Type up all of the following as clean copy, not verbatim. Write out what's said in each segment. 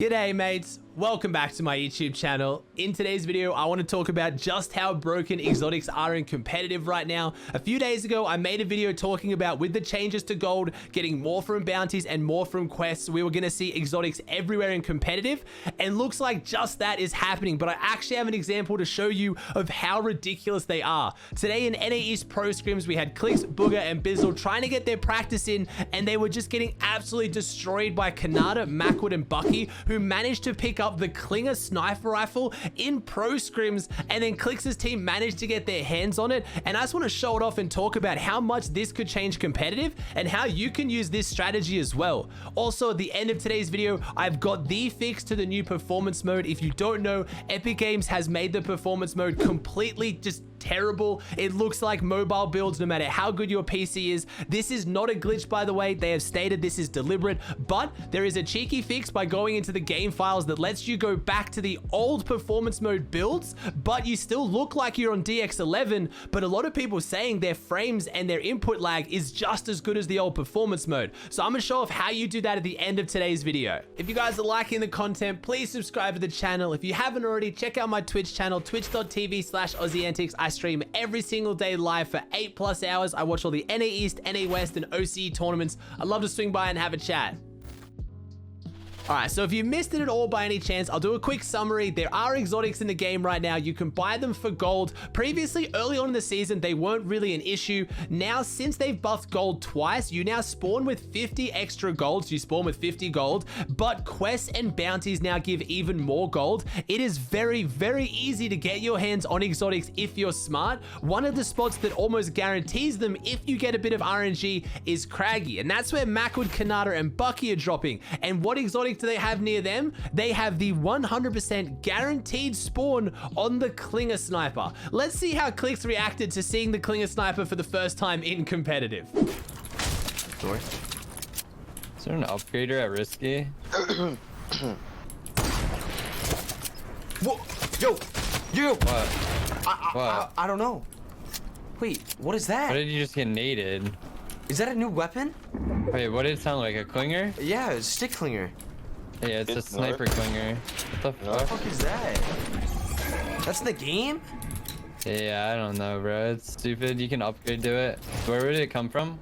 G'day mates, welcome back to my YouTube channel. In today's video, I want to talk about just how broken exotics are in competitive right now. A few days ago, I made a video talking about with the changes to gold, getting more from bounties and more from quests, we were going to see exotics everywhere in competitive, and looks like just that is happening. But I actually have an example to show you of how ridiculous they are. Today in NA East Pro Scrims, we had Clix, Bugha, and Bizzle trying to get their practice in, and they were just getting absolutely destroyed by Kanata, Macwood, and Bucky, who managed to pick up the Klinger sniper rifle in Pro Scrims, and then Clix's team managed to get their hands on it. And I just want to show it off and talk about how much this could change competitive and how you can use this strategy as well. Also, at the end of today's video, I've got the fix to the new performance mode. If you don't know, Epic Games has made the performance mode completely just terrible. It looks like mobile builds no matter how good your PC is. This is not a glitch, by the way. They have stated this is deliberate, but there is a cheeky fix by going into the game files that lets you go back to the old performance mode builds, but you still look like you're on DX11. But a lot of people saying their frames and their input lag is just as good as the old performance mode. So I'm gonna show off how you do that at the end of today's video. If you guys are liking the content, please subscribe to the channel. If you haven't already, check out my Twitch channel, twitch.tv/Aussie Antics. I stream every single day live for 8+ hours. I watch all the NA East, NA West, and OCE tournaments. I'd love to swing by and have a chat. All right, so if you missed it at all by any chance, I'll do a quick summary. There are exotics in the game right now. You can buy them for gold. Previously, early on in the season, they weren't really an issue. Now, since they've buffed gold twice, you now spawn with 50 extra gold. So you spawn with 50 gold, but quests and bounties now give even more gold. It is very, very easy to get your hands on exotics if you're smart. One of the spots that almost guarantees them if you get a bit of RNG is Craggy, and that's where Macwood, Kanata, and Bucky are dropping. And what exotic do they have near them? They have the 100% guaranteed spawn on the Klinger sniper. Let's see how Clix reacted to seeing the Klinger sniper for the first time in competitive. Sorry. Is there an upgrader at risky? Whoa! Yo! What? I don't know. Wait, what is that? What did you just get naded? Is that a new weapon? Wait, what did it sound like? A clinger? Yeah, it's stick clinger. Yeah, it's a sniper clinger. What the What the fuck? fuck is that? That's in the game? Yeah, I don't know, bro. It's stupid. You can upgrade to it. Where would it come from?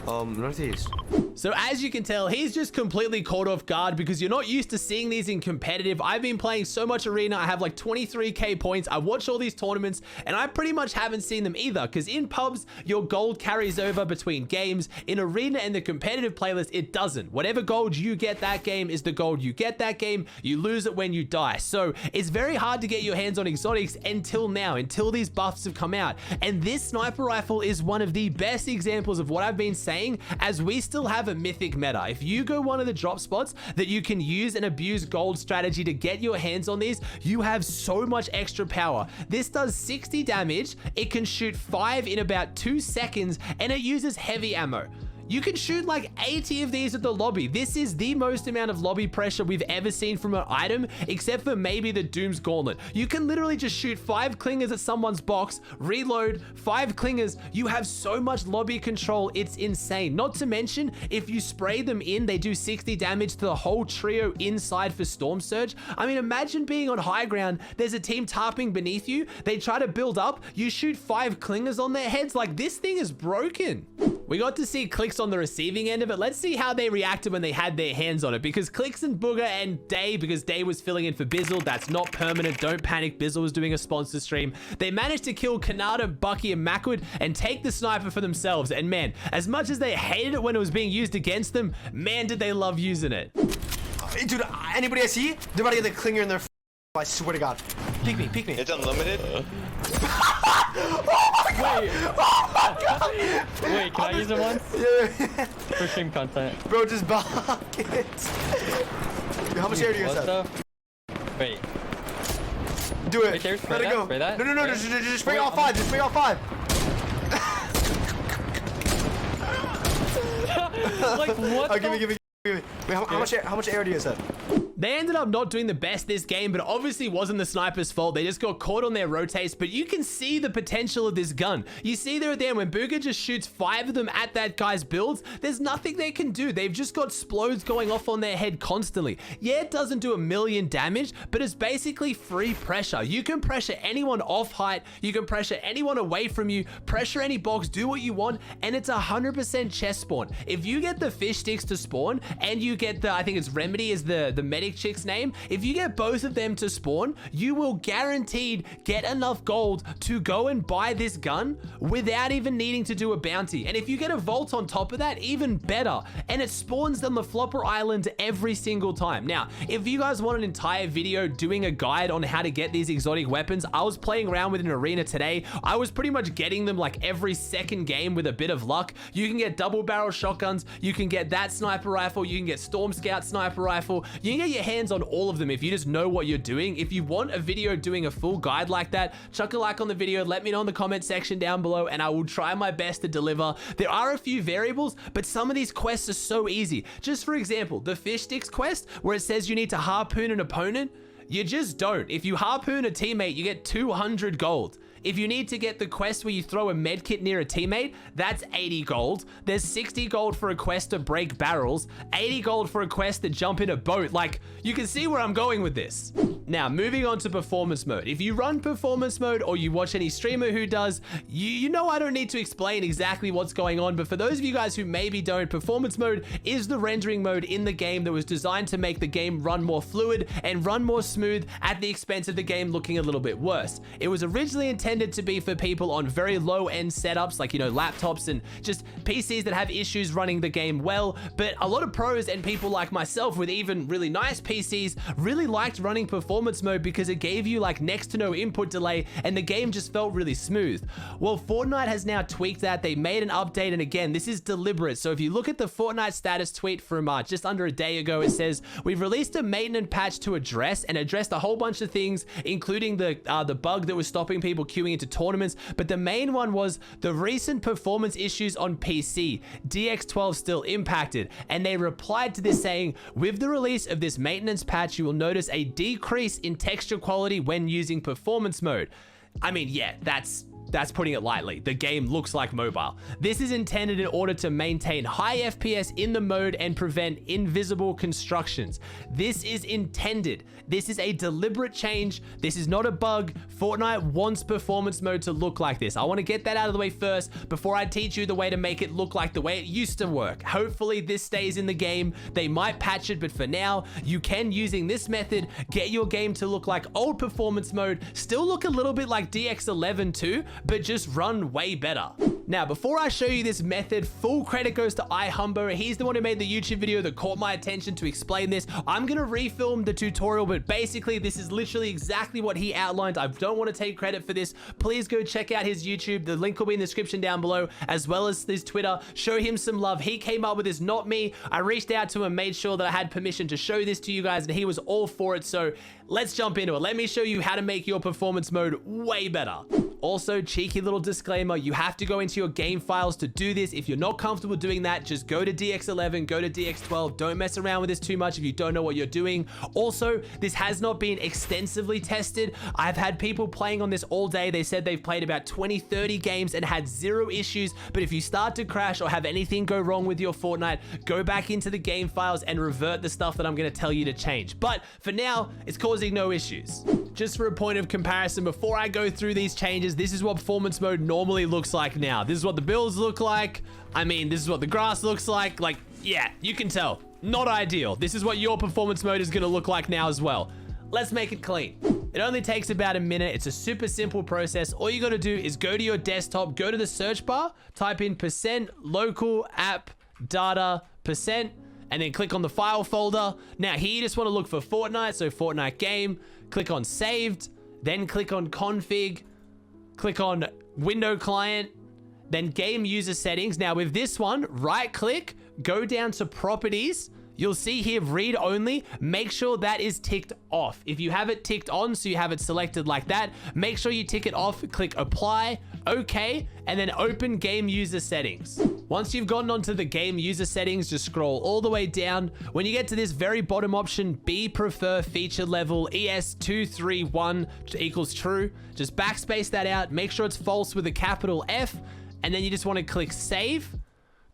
Northeast. So as you can tell, he's just completely caught off guard because you're not used to seeing these in competitive. I've been playing so much arena. I have like 23k points. I watch all these tournaments and I pretty much haven't seen them either, because in pubs, your gold carries over between games. In arena and the competitive playlist, it doesn't. Whatever gold you get that game is the gold you get that game. You lose it when you die. So it's very hard to get your hands on exotics until now, until these buffs have come out. And this sniper rifle is one of the best examples of what I've been saying, as we still have a mythic meta. If you go one of the drop spots that you can use and abuse gold strategy to get your hands on these, you have so much extra power. This does 60 damage, it can shoot 5 in about 2 seconds, and it uses heavy ammo. You can shoot like 80 of these at the lobby. This is the most amount of lobby pressure we've ever seen from an item, except for maybe the Doom's Gauntlet. You can literally just shoot 5 clingers at someone's box, reload, 5 clingers. You have so much lobby control, it's insane. Not to mention, if you spray them in, they do 60 damage to the whole trio inside for Storm Surge. I mean, imagine being on high ground, there's a team tarping beneath you, they try to build up, you shoot 5 clingers on their heads. Like, this thing is broken. We got to see Clix on the receiving end of it. Let's see how they reacted when they had their hands on it, because Clix and Bugha and Day, because Day was filling in for Bizzle, that's not permanent, don't panic, Bizzle was doing a sponsor stream. They managed to kill Kanata, Bucky, and Macwood and take the sniper for themselves. And man, as much as they hated it when it was being used against them, man, did they love using it. Dude, anybody I see, they're about to get the clinger in their I swear to God. Peek me. It's unlimited. Wait. Oh my God. Wait, can I use it once? Yeah. For stream content. Bro, just block it. How much air do you guys have? Wait. Do it. Wait, there's Let it go. spray that? No, just spray all 5. Just spray all 5. Like, what? Oh, give me. Wait, how much air do you guys have? They ended up not doing the best this game, but obviously wasn't the sniper's fault. They just got caught on their rotates, but you can see the potential of this gun. You see there at the end when Bugha just shoots 5 of them at that guy's builds, there's nothing they can do. They've just got explodes going off on their head constantly. Yeah, it doesn't do a million damage, but it's basically free pressure. You can pressure anyone off height, you can pressure anyone away from you, pressure any box, do what you want, and it's 100% chest spawn. If you get the fish sticks to spawn and you get the, I think it's Remedy is the medic chick's name, if you get both of them to spawn, you will guaranteed get enough gold to go and buy this gun without even needing to do a bounty. And if you get a vault on top of that, even better. And it spawns on the flopper island every single time. Now, if you guys want an entire video doing a guide on how to get these exotic weapons, I was playing around with an arena today. I was pretty much getting them like every second game with a bit of luck. You can get double barrel shotguns, you can get that sniper rifle, you can get Storm Scout sniper rifle, you can get your hands on all of them if you just know what you're doing. If you want a video doing a full guide like that, chuck a like on the video, let me know in the comment section down below, and I will try my best to deliver. There are a few variables, but some of these quests are so easy. Just for example, the fish sticks quest where it says you need to harpoon an opponent, you just don't. If you harpoon a teammate, you get 200 gold. If you need to get the quest where you throw a medkit near a teammate, that's 80 gold. There's 60 gold for a quest to break barrels, 80 gold for a quest to jump in a boat. Like, you can see where I'm going with this. Now, moving on to performance mode. If you run performance mode or you watch any streamer who does, you know I don't need to explain exactly what's going on, but for those of you guys who maybe don't, performance mode is the rendering mode in the game that was designed to make the game run more fluid and run more smooth at the expense of the game looking a little bit worse. It was originally intended to be for people on very low-end setups, like, you know, laptops and just PCs that have issues running the game well, but a lot of pros and people like myself with even really nice PCs really liked running performance mode because it gave you like next to no input delay and the game just felt really smooth. Well, Fortnite has now tweaked that. They made an update, and again, this is deliberate. So if you look at the Fortnite status tweet from just under a day ago, it says, we've released a maintenance patch to address a whole bunch of things, including the bug that was stopping people queuing into tournaments, but the main one was the recent performance issues on PC. DX12 still impacted, and they replied to this saying, with the release of this maintenance patch, you will notice a decrease in texture quality when using performance mode. I mean, yeah, that's putting it lightly. The game looks like mobile. This is intended in order to maintain high FPS in the mode and prevent invisible constructions. This is intended. This is a deliberate change. This is not a bug. Fortnite wants performance mode to look like this. I want to get that out of the way first before I teach you the way to make it look like the way it used to work. Hopefully this stays in the game. They might patch it, but for now, you can, using this method, get your game to look like old performance mode, still look a little bit like DX11 too, but just run way better. Now, before I show you this method, full credit goes to IHumbo. He's the one who made the YouTube video that caught my attention to explain this. I'm gonna refilm the tutorial, but basically this is literally exactly what he outlined. I don't want to take credit for this. Please go check out his YouTube. The link will be in the description down below, as well as his Twitter. Show him some love. He came up with this, not me. I reached out to him, made sure that I had permission to show this to you guys, and he was all for it. So let's jump into it. Let me show you how to make your performance mode way better. Also, cheeky little disclaimer, you have to go into your game files to do this. If you're not comfortable doing that, just go to DX11, go to DX12. Don't mess around with this too much if you don't know what you're doing. Also, this has not been extensively tested. I've had people playing on this all day. They said they've played about 20, 30 games and had 0 issues. But if you start to crash or have anything go wrong with your Fortnite, go back into the game files and revert the stuff that I'm going to tell you to change. But for now, it's causing no issues. Just for a point of comparison, before I go through these changes, this is what performance mode normally looks like now. This is what the builds look like. I mean, this is what the grass looks like. Like, yeah, you can tell. Not ideal. This is what your performance mode is going to look like now as well. Let's make it clean. It only takes about a minute. It's a super simple process. All you got to do is go to your desktop, go to the search bar, type in %local app data %, and then click on the file folder. Now here you just want to look for Fortnite, so Fortnite game, click on saved, then click on config, click on window client, then game user settings. Now with this one, right click, go down to properties. you'll see here read only. Make sure that is ticked off. If you have it ticked on, so you have it selected like that, make sure you tick it off, click apply, okay, and then open game user settings. Once you've gotten onto the game user settings, just scroll all the way down. When you get to this very bottom option, B prefer feature level ES231 equals true, just backspace that out, make sure it's false with a capital F, and then you just want to click save.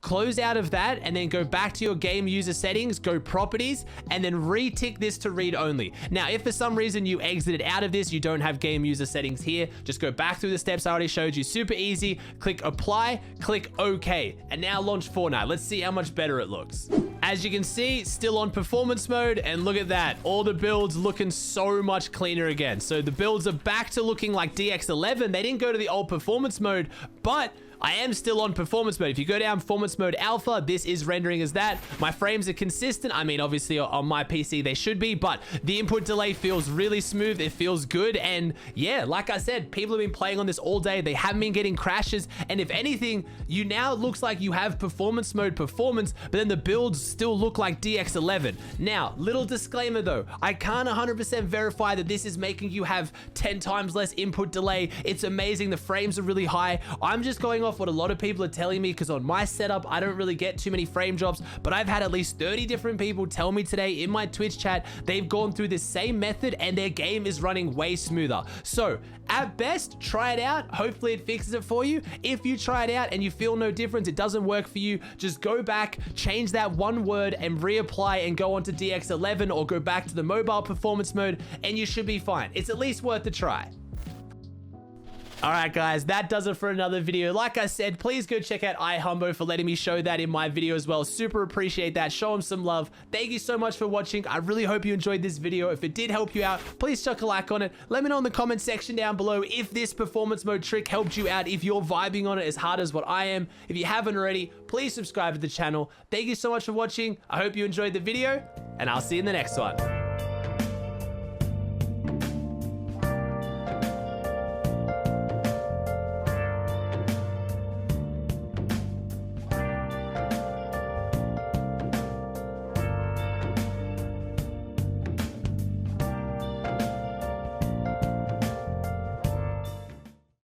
Close out of that and then go back to your game user settings, go properties, and then re-tick this to read only. Now, if for some reason you exited out of this, you don't have game user settings here, just go back through the steps I already showed you. Super easy. Click apply, click OK, and now launch Fortnite. Let's see how much better it looks. As you can see, still on performance mode, and look at that. All the builds looking so much cleaner again. So the builds are back to looking like DX11. They didn't go to the old performance mode, but I am still on performance mode. If you go down performance mode alpha, this is rendering as that. My frames are consistent. I mean, obviously on my PC, they should be, but the input delay feels really smooth. It feels good. And yeah, like I said, people have been playing on this all day. They haven't been getting crashes. And if anything, you now looks like you have performance mode performance, but then the builds still look like DX11. Now, little disclaimer though, I can't 100% verify that this is making you have 10 times less input delay. It's amazing. The frames are really high. I'm just going off what a lot of people are telling me, because on my setup, I don't really get too many frame drops, but I've had at least 30 different people tell me today in my Twitch chat, they've gone through this same method and their game is running way smoother. So at best, try it out. Hopefully it fixes it for you. If you try it out and you feel no difference, it doesn't work for you, just go back, change that one word and reapply and go on to DX11 or go back to the mobile performance mode and you should be fine. It's at least worth a try. All right, guys, that does it for another video. Like I said, please go check out IHumbo for letting me show that in my video as well. Super appreciate that. Show him some love. Thank you so much for watching. I really hope you enjoyed this video. If it did help you out, please chuck a like on it. Let me know in the comment section down below if this performance mode trick helped you out, if you're vibing on it as hard as what I am. If you haven't already, please subscribe to the channel. Thank you so much for watching. I hope you enjoyed the video, and I'll see you in the next one.